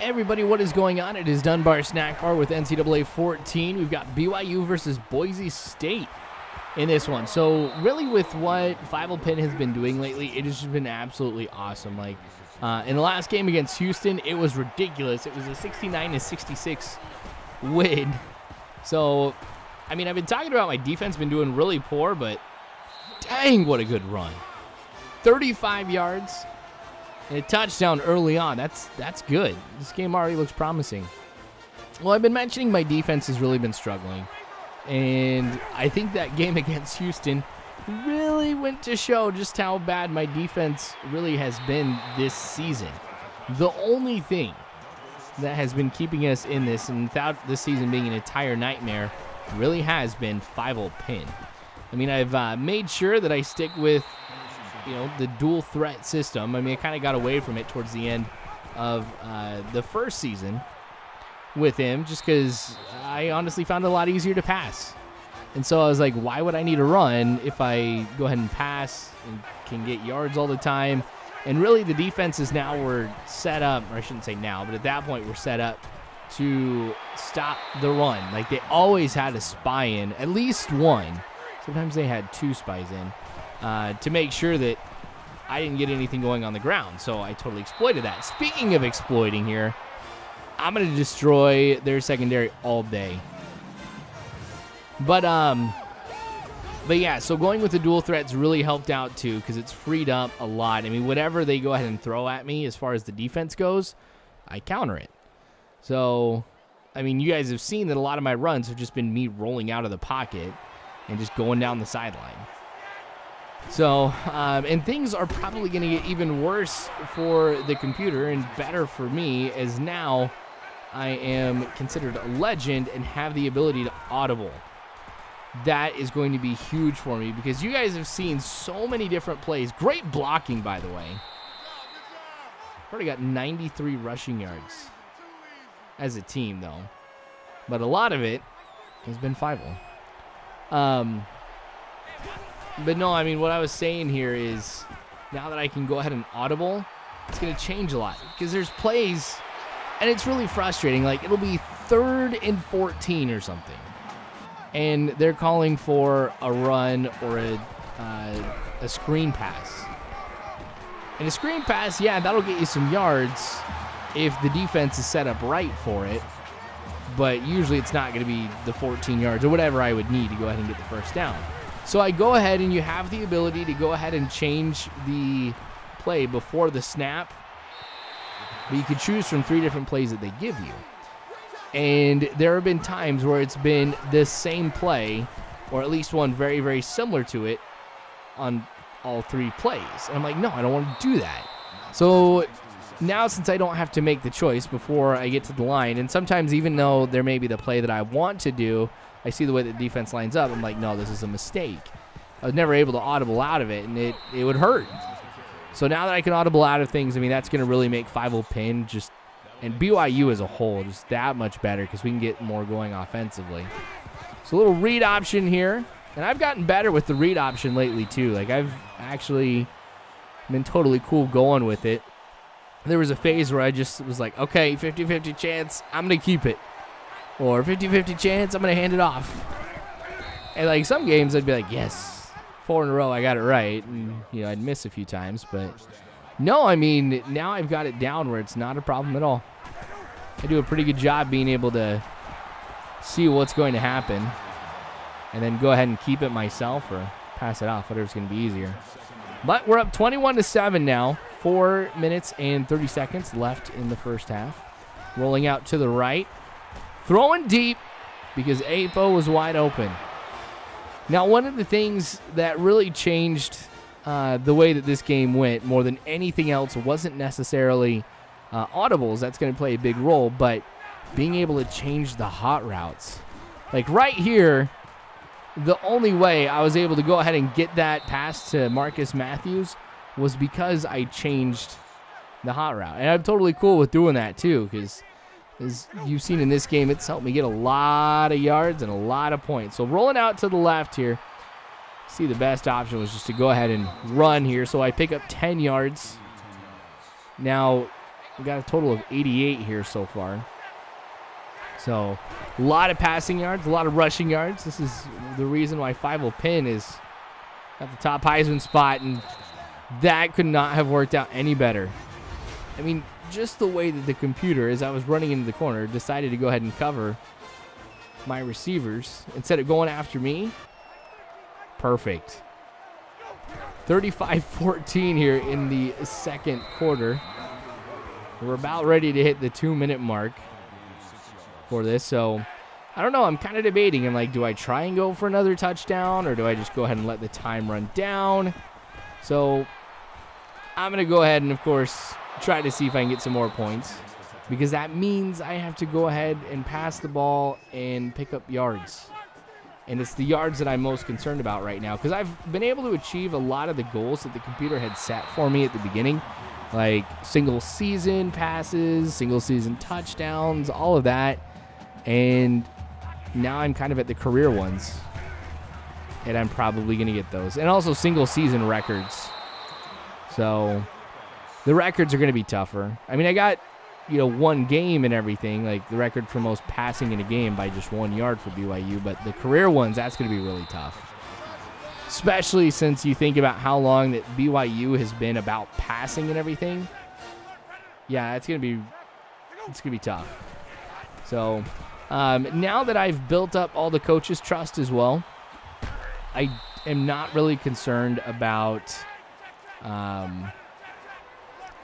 Everybody, what is going on? It is Dunbar Snackbar with NCAA 14. We've got BYU versus Boise State in this one. So really with what Fievel has been doing lately, it has just been absolutely awesome. Like in the last game against Houston, it was ridiculous. It was a 69-66 win. So, I mean, I've been talking about my defense been doing really poor, but dang, what a good run. 35 yards. And a touchdown early on. That's good. This game already looks promising. Well, I've been mentioning my defense has really been struggling. And I think that game against Houston really went to show just how bad my defense really has been this season. The only thing that has been keeping us in this, and without this season being an entire nightmare, really has been Fievel pin. I mean, I've made sure that I stick with the dual threat system. I mean, I kind of got away from it towards the end of the first season with him just because I honestly found it a lot easier to pass. And so I was like, why would I need to run if I go ahead and pass and can get yards all the time? And really the defenses now were set up, or I shouldn't say now, but at that point we're set up to stop the run. Like they always had a spy in, at least one. Sometimes they had two spies in. To make sure that I didn't get anything going on the ground. So I totally exploited that. Speaking of exploiting here, I'm going to destroy their secondary all day. But yeah, so going with the dual threats really helped out too because it's freed up a lot. I mean, whatever they go ahead and throw at me as far as the defense goes, I counter it. So, I mean, you guys have seen that a lot of my runs have just been me rolling out of the pocket and just going down the sideline. So, and things are probably going to get even worse for the computer and better for me as now I am considered a legend and have the ability to audible. That is going to be huge for me because you guys have seen so many different plays. Great blocking, by the way. I've already got 93 rushing yards as a team, though. But a lot of it has been Fievel. But no, I mean, what I was saying here is now that I can go ahead and audible, it's going to change a lot because there's plays, and it's really frustrating. Like, it'll be 3rd and 14 or something, and they're calling for a run or a screen pass. And a screen pass, yeah, that'll get you some yards if the defense is set up right for it, but usually it's not going to be the 14 yards or whatever I would need to go ahead and get the first down. So I go ahead and you have the ability to go ahead and change the play before the snap. But you could choose from 3 different plays that they give you. And there have been times where it's been the same play, or at least one very, very similar to it on all 3 plays. And I'm like, no, I don't want to do that. So now since I don't have to make the choice before I get to the line, and sometimes even though there may be the play that I want to do, I see the way the defense lines up. I'm like, no, this is a mistake. I was never able to audible out of it, and it would hurt. So now that I can audible out of things, I mean, that's going to really make Fievel pin just, and BYU as a whole, just that much better because we can get more going offensively. So a little read option here. And I've gotten better with the read option lately, too. Like, I've actually been totally cool going with it. There was a phase where I just was like, okay, 50-50 chance, I'm going to keep it. Or 50-50 chance, I'm going to hand it off. And, like, some games I'd be like, yes, 4 in a row, I got it right. And, I'd miss a few times. But, no, I mean, now I've got it down where it's not a problem at all. I do a pretty good job being able to see what's going to happen and then go ahead and keep it myself or pass it off, whatever's going to be easier. But we're up 21-7 now. 4 minutes and 30 seconds left in the first half. Rolling out to the right. Throwing deep because Apo was wide open. Now, one of the things that really changed the way that this game went more than anything else wasn't necessarily audibles. That's going to play a big role, but being able to change the hot routes. Like right here, the only way I was able to go ahead and get that pass to Marcus Matthews was because I changed the hot route. And I'm totally cool with doing that too because as you've seen in this game, it's helped me get a lot of yards and a lot of points. So rolling out to the left here, see the best option was just to go ahead and run here. So I pick up 10 yards. Now, We got a total of 88 here so far. So a lot of passing yards, a lot of rushing yards. This is the reason why Fievel Pin is at the top Heisman spot, and that could not have worked out any better. I mean, just the way that the computer, as I was running into the corner, decided to go ahead and cover my receivers instead of going after me. Perfect. 35-14 here in the second quarter. We're about ready to hit the 2-minute mark for this, so I don't know. I'm kind of debating. I'm like, do I try and go for another touchdown, or do I just go ahead and let the time run down? So I'm going to go ahead and, of course, try to see if I can get some more points, because that means I have to go ahead and pass the ball and pick up yards. And it's the yards that I'm most concerned about right now, because I've been able to achieve a lot of the goals that the computer had set for me at the beginning, like single season passes, single season touchdowns, all of that. And now I'm kind of at the career ones, and I'm probably going to get those. And also single season records. So the records are going to be tougher. I mean, I got, one game and everything, like the record for most passing in a game by just 1 yard for BYU, but the career ones, that's going to be really tough. Especially since you think about how long that BYU has been about passing and everything. Yeah, it's going to be tough. So now that I've built up all the coaches' trust as well, I am not really concerned about, I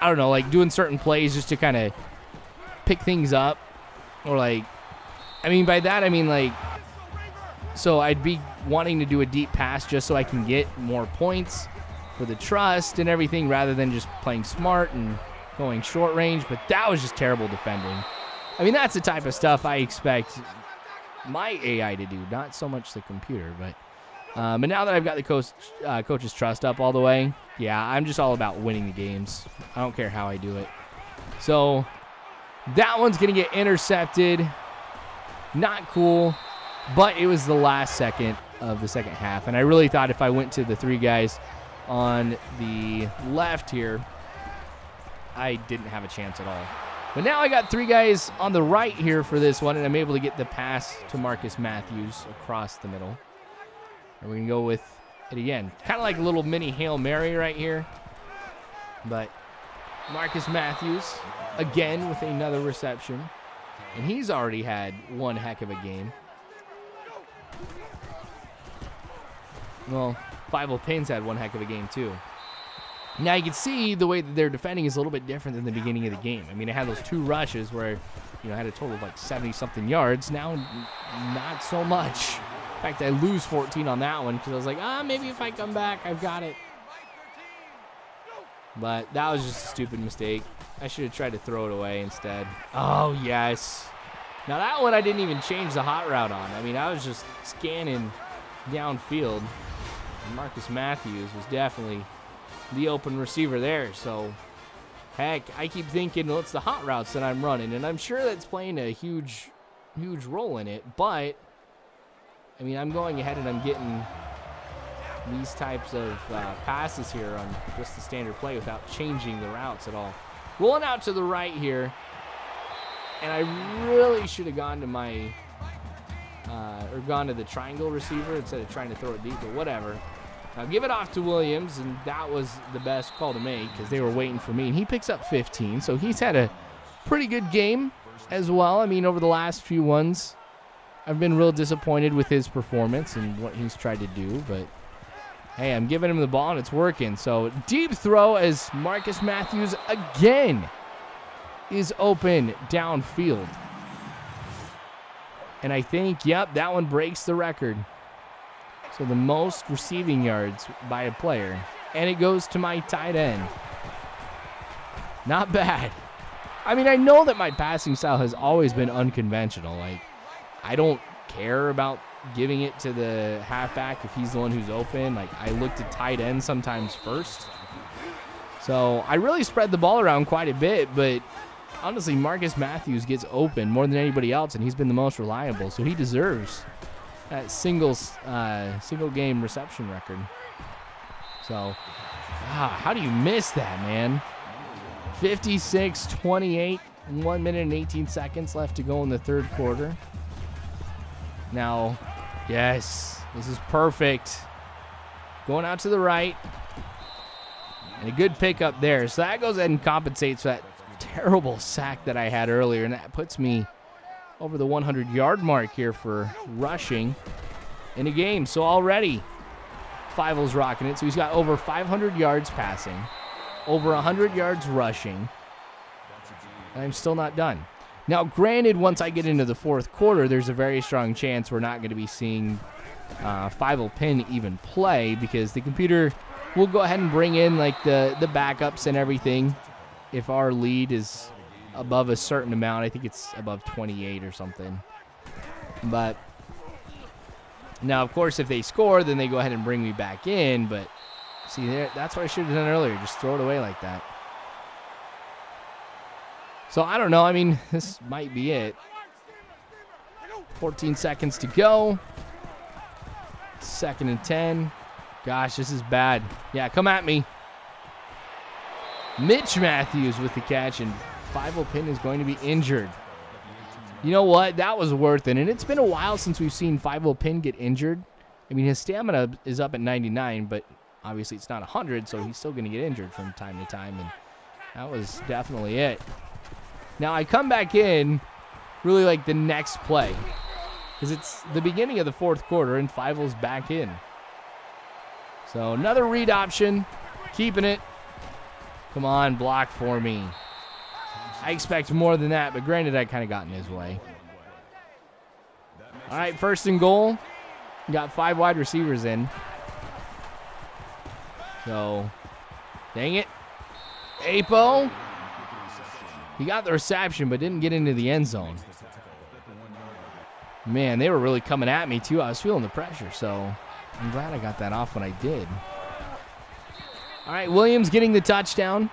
don't know, like doing certain plays just to kind of pick things up. Or like, I mean, by that I mean like, so I'd be wanting to do a deep pass just so I can get more points for the trust and everything, rather than just playing smart and going short range. But that was just terrible defending. I mean, that's the type of stuff I expect my AI to do, not so much the computer. But now that I've got the coach's trust up all the way, yeah, I'm just all about winning the games. I don't care how I do it. So that one's going to get intercepted. Not cool, but it was the last second of the second half. And I really thought if I went to the 3 guys on the left here, I didn't have a chance at all. But now I got 3 guys on the right here for this one, and I'm able to get the pass to Marcus Matthews across the middle. And we're going to go with it again. Kind of like a little mini Hail Mary right here. But Marcus Matthews, again, with another reception. And he's already had one heck of a game. Well, Fievel Pin's had one heck of a game, too. Now you can see the way that they're defending is a little bit different than the beginning of the game. I mean, I had those 2 rushes where, I had a total of like 70-something yards. Now, not so much. In fact, I lose 14 on that one because I was like, maybe if I come back, I've got it. But that was just a stupid mistake. I should have tried to throw it away instead. Oh, yes. Now that one I didn't even change the hot route on. I mean, I was just scanning downfield. And Marcus Matthews was definitely the open receiver there. So, heck, I keep thinking, well, it's the hot routes that I'm running. And I'm sure that's playing a huge role in it. But, I mean, I'm going ahead and I'm getting these types of passes here on just the standard play without changing the routes at all. Rolling out to the right here. And I really should have gone to my, gone to the triangle receiver instead of trying to throw it deep, but whatever. I'll give it off to Williams, and that was the best call to make because they were waiting for me. And he picks up 15, so he's had a pretty good game as well. I mean, over the last few ones, I've been real disappointed with his performance and what he's tried to do, but hey, I'm giving him the ball, and it's working. So deep throw as Marcus Matthews again is open downfield. And I think, yep, that one breaks the record. So the most receiving yards by a player. And it goes to my tight end. Not bad. I mean, I know that my passing style has always been unconventional. Like, I don't care about giving it to the halfback if he's the one who's open. Like, I look to tight end sometimes first. So I really spread the ball around quite a bit, but honestly, Marcus Matthews gets open more than anybody else, and he's been the most reliable, so he deserves that single game reception record. So, how do you miss that, man? 56-28, 1 minute and 18 seconds left to go in the third quarter. Now, yes, this is perfect. Going out to the right. And a good pickup there. So that goes ahead and compensates for that terrible sack that I had earlier. And that puts me over the 100-yard mark here for rushing in a game. So already, Fievel's rocking it. So he's got over 500 yards passing, over 100 yards rushing. And I'm still not done. Now, granted, once I get into the fourth quarter, there's a very strong chance we're not going to be seeing Fievel Pin even play, because the computer will go ahead and bring in like the backups and everything if our lead is above a certain amount. I think it's above 28 or something. But now, of course, if they score, then they go ahead and bring me back in. But see, that's what I should have done earlier. Just throw it away like that. So I don't know. I mean, this might be it. 14 seconds to go. 2nd and 10. Gosh, this is bad. Yeah, come at me. Mitch Matthews with the catch, and Fievel Pin is going to be injured. You know what? That was worth it. And it's been a while since we've seen Fievel Pin get injured. I mean, his stamina is up at 99, but obviously it's not 100, so he's still going to get injured from time to time. And that was definitely it. Now, I come back in really like the next play, because it's the beginning of the fourth quarter, and Fievel's back in. So another read option, keeping it. Come on, block for me. I expect more than that, but granted, I kind of got in his way. All right, 1st and goal. Got 5 wide receivers in. So, dang it. Apo. He got the reception, but didn't get into the end zone. Man, they were really coming at me, too. I was feeling the pressure, so I'm glad I got that off when I did. All right, Williams getting the touchdown.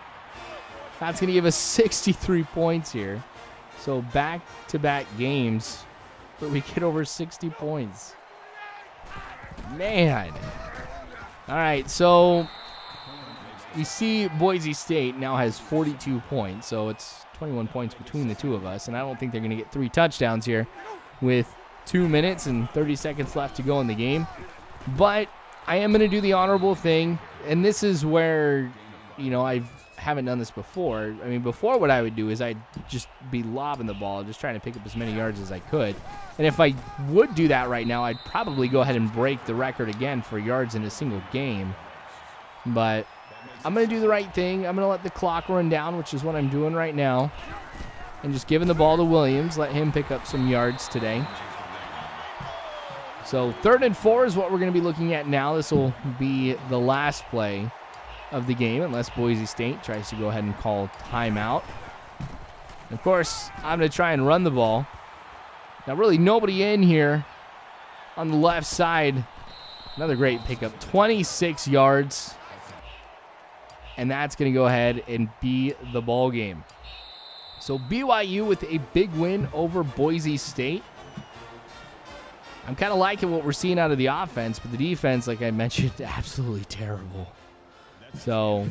That's going to give us 63 points here. So back-to-back games where we get over 60 points. Man. All right, so you see Boise State now has 42 points, so it's 21 points between the two of us, and I don't think they're going to get 3 touchdowns here with 2 minutes and 30 seconds left to go in the game. But I am going to do the honorable thing, and this is where, you know, I haven't done this before. I mean, before what I would do is I'd just be lobbing the ball, just trying to pick up as many yards as I could. And if I would do that right now, I'd probably go ahead and break the record again for yards in a single game. But I'm going to do the right thing. I'm going to let the clock run down, which is what I'm doing right now. And just giving the ball to Williams, let him pick up some yards today. So 3rd and 4 is what we're going to be looking at now. This will be the last play of the game, unless Boise State tries to go ahead and call timeout. And of course, I'm going to try and run the ball. Now, really nobody in here on the left side. Another great pickup, 26 yards. And that's going to go ahead and be the ball game. So BYU with a big win over Boise State. I'm kind of liking what we're seeing out of the offense, but the defense, like I mentioned, absolutely terrible. So,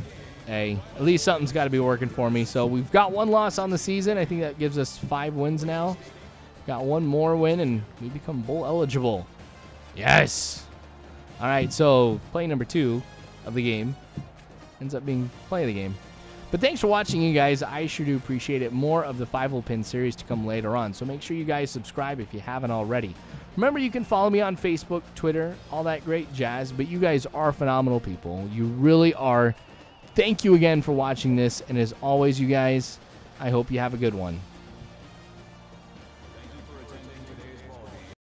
hey, at least something's got to be working for me. So we've got 1 loss on the season. I think that gives us 5 wins now. Got 1 more win, and we become bowl eligible. Yes. All right, so play number 2 of the game ends up being play of the game. But thanks for watching, you guys. I sure do appreciate it. More of the Fievel Pin series to come later on. So make sure you guys subscribe if you haven't already. Remember, you can follow me on Facebook, Twitter, all that great jazz. But you guys are phenomenal people. You really are. Thank you again for watching this. And as always, you guys, I hope you have a good one.